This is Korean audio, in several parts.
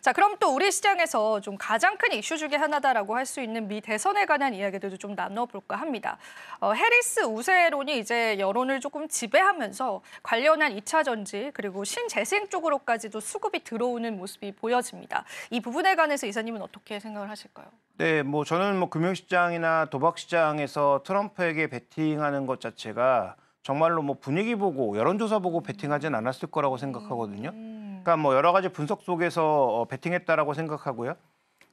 자, 그럼 또 우리 시장에서 좀 가장 큰 이슈 중에 하나다라고 할 수 있는 미 대선에 관한 이야기들도 좀 나눠볼까 합니다. 해리스 우세론이 이제 여론을 조금 지배하면서 관련한 2차 전지 그리고 신재생 쪽으로까지도 수급이 들어오는 모습이 보여집니다. 이 부분에 관해서 이사님은 어떻게 생각을 하실까요? 네, 저는 금융시장이나 도박시장에서 트럼프에게 베팅하는 것 자체가 정말로 분위기 보고 여론조사 보고 베팅하진 않았을 거라고 생각하거든요. 그러니까 여러 가지 분석 속에서 베팅했다라고 생각하고요.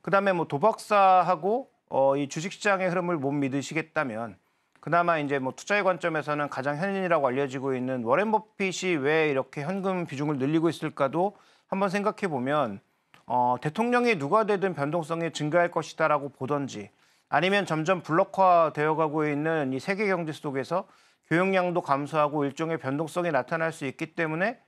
그다음에 도박사하고 이 주식시장의 흐름을 못 믿으시겠다면 그나마 이제 투자의 관점에서는 가장 현인이라고 알려지고 있는 워렌 버핏이 왜 이렇게 현금 비중을 늘리고 있을까도 한번 생각해 보면 대통령이 누가 되든 변동성이 증가할 것이다라고 보던지 아니면 점점 블록화되어 가고 있는 이 세계 경제 속에서 교역량도 감소하고 일종의 변동성이 나타날 수 있기 때문에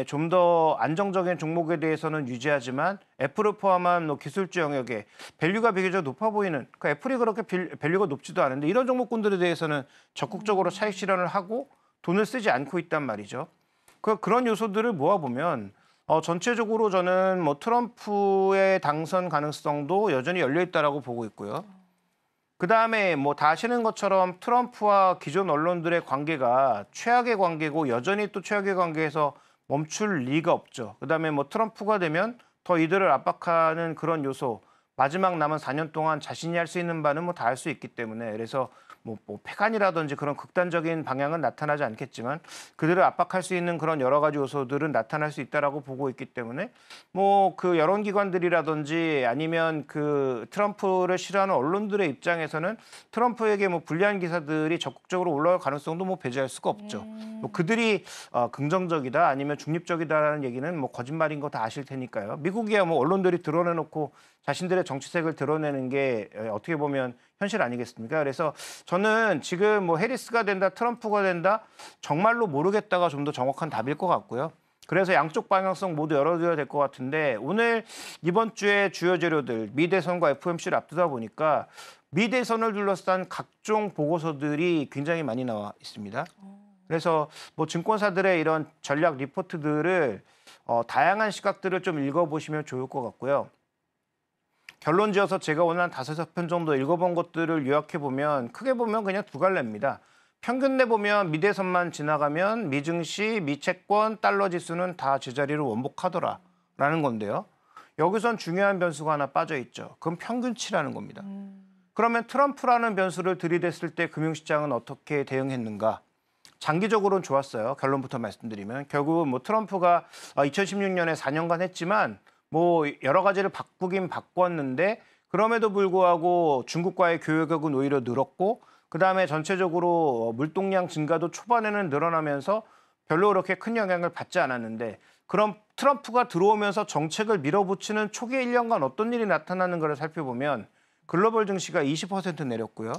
좀 더 안정적인 종목에 대해서는 유지하지만 애플을 포함한 기술주 영역에 밸류가 비교적 높아 보이는 애플이 그렇게 밸류가 높지도 않은데 이런 종목군들에 대해서는 적극적으로 차익 실현을 하고 돈을 쓰지 않고 있단 말이죠. 그런 요소들을 모아보면 전체적으로 저는 트럼프의 당선 가능성도 여전히 열려 있다라고 보고 있고요. 그다음에 다 아시는 것처럼 트럼프와 기존 언론들의 관계가 최악의 관계고 여전히 또 최악의 관계에서 멈출 리가 없죠. 그다음에 트럼프가 되면 더 이들을 압박하는 그런 요소, 마지막 남은 4년 동안 자신이 할 수 있는 바는 다 할 수 있기 때문에 그래서 폐간이라든지 그런 극단적인 방향은 나타나지 않겠지만 그들을 압박할 수 있는 그런 여러 가지 요소들은 나타날 수 있다라고 보고 있기 때문에 그 여론기관들이라든지 아니면 그 트럼프를 싫어하는 언론들의 입장에서는 트럼프에게 불리한 기사들이 적극적으로 올라올 가능성도 배제할 수가 없죠. 그들이 긍정적이다 아니면 중립적이다라는 얘기는 거짓말인 거 다 아실 테니까요. 미국이야 언론들이 드러내놓고 자신들의 정치색을 드러내는 게 어떻게 보면 현실 아니겠습니까? 그래서 저는 지금 해리스가 된다, 트럼프가 된다 정말로 모르겠다가 좀 더 정확한 답일 것 같고요. 그래서 양쪽 방향성 모두 열어둬야 될 것 같은데 오늘 이번 주에 주요 재료들 미 대선과 FOMC를 앞두다 보니까 미 대선을 둘러싼 각종 보고서들이 굉장히 많이 나와 있습니다. 그래서 증권사들의 이런 전략 리포트들을 다양한 시각들을 좀 읽어보시면 좋을 것 같고요. 결론 지어서 제가 오늘 한 5편 정도 읽어본 것들을 요약해보면 크게 보면 그냥 두 갈래입니다. 평균 내보면 미대선만 지나가면 미증시, 미채권, 달러 지수는 다 제자리를 원복하더라라는 건데요. 여기선 중요한 변수가 하나 빠져있죠. 그건 평균치라는 겁니다. 그러면 트럼프라는 변수를 들이댔을 때 금융시장은 어떻게 대응했는가? 장기적으로는 좋았어요. 결론부터 말씀드리면. 결국은 트럼프가 2016년에 4년간 했지만 여러 가지를 바꾸긴 바꿨는데 그럼에도 불구하고 중국과의 교역은 오히려 늘었고 그다음에 전체적으로 물동량 증가도 초반에는 늘어나면서 별로 그렇게 큰 영향을 받지 않았는데 그럼 트럼프가 들어오면서 정책을 밀어붙이는 초기 1년간 어떤 일이 나타나는가를 살펴보면 글로벌 증시가 20% 내렸고요.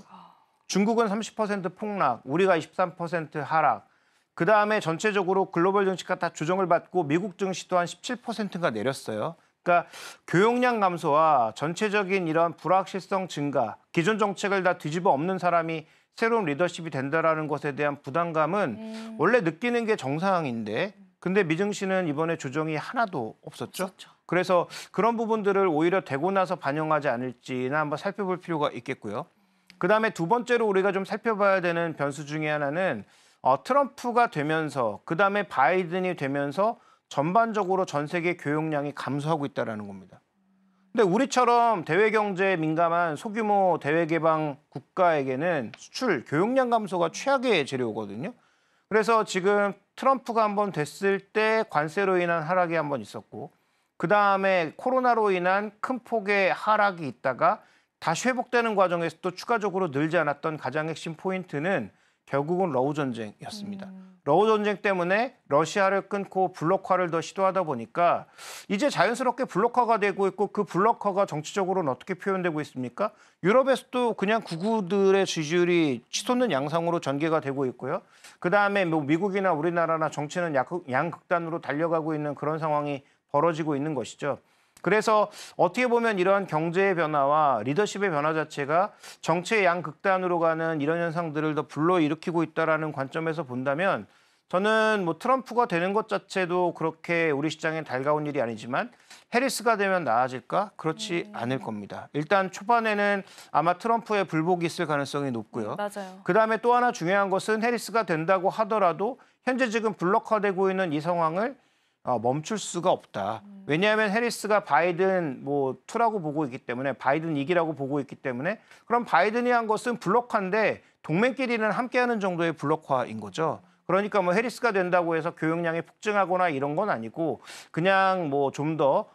중국은 30% 폭락, 우리가 23% 하락. 그다음에 전체적으로 글로벌 증시가 다 조정을 받고 미국 증시 또한 17%가 내렸어요. 그러니까 교역량 감소와 전체적인 이런 불확실성 증가, 기존 정책을 다 뒤집어 엎는 사람이 새로운 리더십이 된다라는 것에 대한 부담감은 원래 느끼는 게 정상인데 근데 미증시는 이번에 조정이 하나도 없었죠. 그래서 그런 부분들을 오히려 되고 나서 반영하지 않을지는 한번 살펴볼 필요가 있겠고요. 그다음에 두 번째로 우리가 좀 살펴봐야 되는 변수 중에 하나는 트럼프가 되면서 그다음에 바이든이 되면서 전반적으로 전 세계 교역량이 감소하고 있다는 겁니다. 근데 우리처럼 대외 경제에 민감한 소규모 대외 개방 국가에게는 수출, 교역량 감소가 최악의 재료거든요. 그래서 지금 트럼프가 한번 됐을 때 관세로 인한 하락이 한번 있었고 그다음에 코로나로 인한 큰 폭의 하락이 있다가 다시 회복되는 과정에서 또 추가적으로 늘지 않았던 가장 핵심 포인트는 결국은 러우 전쟁이었습니다. 러우 전쟁 때문에 러시아를 끊고 블록화를 더 시도하다 보니까 이제 자연스럽게 블록화가 되고 있고 그 블록화가 정치적으로는 어떻게 표현되고 있습니까? 유럽에서도 그냥 극우들의 지지율이 치솟는 양상으로 전개가 되고 있고요. 그다음에 미국이나 우리나라나 정치는 양극단으로 달려가고 있는 그런 상황이 벌어지고 있는 것이죠. 그래서 어떻게 보면 이러한 경제의 변화와 리더십의 변화 자체가 정치의 양극단으로 가는 이런 현상들을 더 불러일으키고 있다는 관점에서 본다면 저는 뭐 트럼프가 되는 것 자체도 그렇게 우리 시장에 달가운 일이 아니지만 해리스가 되면 나아질까? 그렇지 않을 겁니다. 일단 초반에는 아마 트럼프의 불복이 있을 가능성이 높고요. 맞아요. 그다음에 또 하나 중요한 것은 해리스가 된다고 하더라도 현재 지금 블록화되고 있는 이 상황을 멈출 수가 없다. 왜냐하면 해리스가 바이든 뭐 투라고 보고 있기 때문에 바이든 이기라고 보고 있기 때문에 그럼 바이든이 한 것은 블록화인데 동맹끼리는 함께하는 정도의 블록화인 거죠. 그러니까 뭐 해리스가 된다고 해서 교역량이 폭증하거나 이런 건 아니고 그냥 뭐 좀 더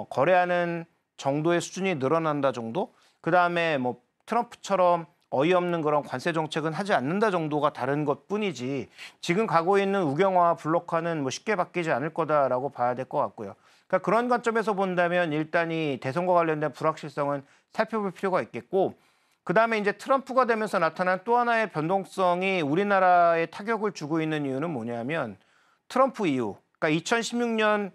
거래하는 정도의 수준이 늘어난다 정도. 그다음에 뭐 트럼프처럼 어이없는 그런 관세 정책은 하지 않는다 정도가 다른 것뿐이지 지금 가고 있는 우경화와 블록화는 뭐 쉽게 바뀌지 않을 거다라고 봐야 될 것 같고요. 그러니까 그런 관점에서 본다면 일단 이 대선과 관련된 불확실성은 살펴볼 필요가 있겠고 그다음에 이제 트럼프가 되면서 나타난 또 하나의 변동성이 우리나라에 타격을 주고 있는 이유는 뭐냐면 트럼프 이후 그러니까 2016년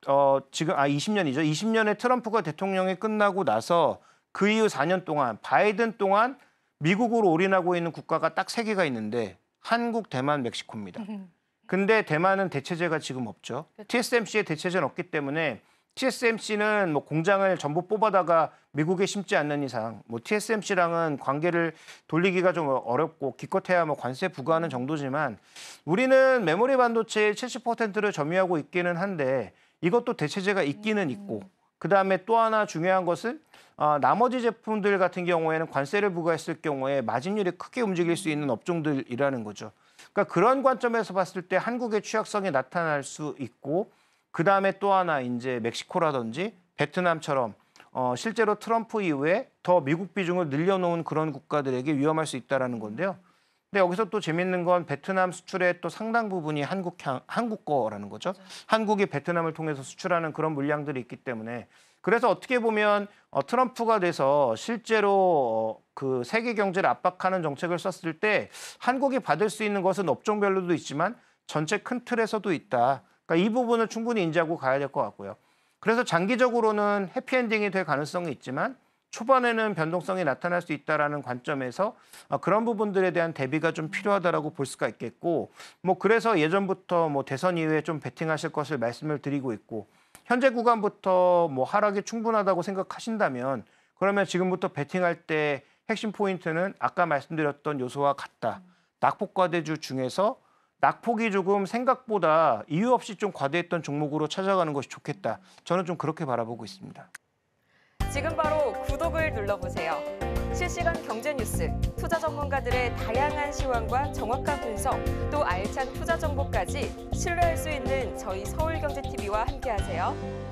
20년이죠. 20년에 트럼프가 대통령이 끝나고 나서 그 이후 4년 동안 바이든 동안 미국으로 올인하고 있는 국가가 딱 3개가 있는데 한국, 대만, 멕시코입니다. 근데 대만은 대체제가 지금 없죠. TSMC의 대체제는 없기 때문에 TSMC는 뭐 공장을 전부 뽑아다가 미국에 심지 않는 이상 뭐 TSMC랑은 관계를 돌리기가 좀 어렵고 기껏해야 뭐 관세 부과하는 정도지만 우리는 메모리 반도체의 70%를 점유하고 있기는 한데 이것도 대체제가 있기는 있고 그다음에 또 하나 중요한 것은 나머지 제품들 같은 경우에는 관세를 부과했을 경우에 마진율이 크게 움직일 수 있는 업종들이라는 거죠. 그러니까 그런 관점에서 봤을 때 한국의 취약성이 나타날 수 있고 그다음에 또 하나 이제 멕시코라든지 베트남처럼 실제로 트럼프 이후에 더 미국 비중을 늘려놓은 그런 국가들에게 위험할 수 있다는 건데요. 근데 여기서 또 재밌는 건 베트남 수출의 또 상당 부분이 한국 거라는 거죠. 한국이 베트남을 통해서 수출하는 그런 물량들이 있기 때문에 그래서 어떻게 보면 트럼프가 돼서 실제로 그 세계 경제를 압박하는 정책을 썼을 때 한국이 받을 수 있는 것은 업종별로도 있지만 전체 큰 틀에서도 있다. 그러니까 이 부분을 충분히 인지하고 가야 될 것 같고요. 그래서 장기적으로는 해피엔딩이 될 가능성이 있지만 초반에는 변동성이 나타날 수 있다라는 관점에서 그런 부분들에 대한 대비가 좀 필요하다라고 볼 수가 있겠고 뭐 그래서 예전부터 뭐 대선 이후에 좀 베팅하실 것을 말씀을 드리고 있고 현재 구간부터 뭐 하락이 충분하다고 생각하신다면 그러면 지금부터 베팅할 때 핵심 포인트는 아까 말씀드렸던 요소와 같다. 낙폭과대주 중에서 낙폭이 조금 생각보다 이유 없이 좀 과대했던 종목으로 찾아가는 것이 좋겠다. 저는 좀 그렇게 바라보고 있습니다. 지금 바로 구독을 눌러보세요. 실시간 경제 뉴스, 투자 전문가들의 다양한 시황과 정확한 분석, 또 알찬 투자 정보까지 신뢰할 수 있는 저희 서울경제TV와 함께하세요.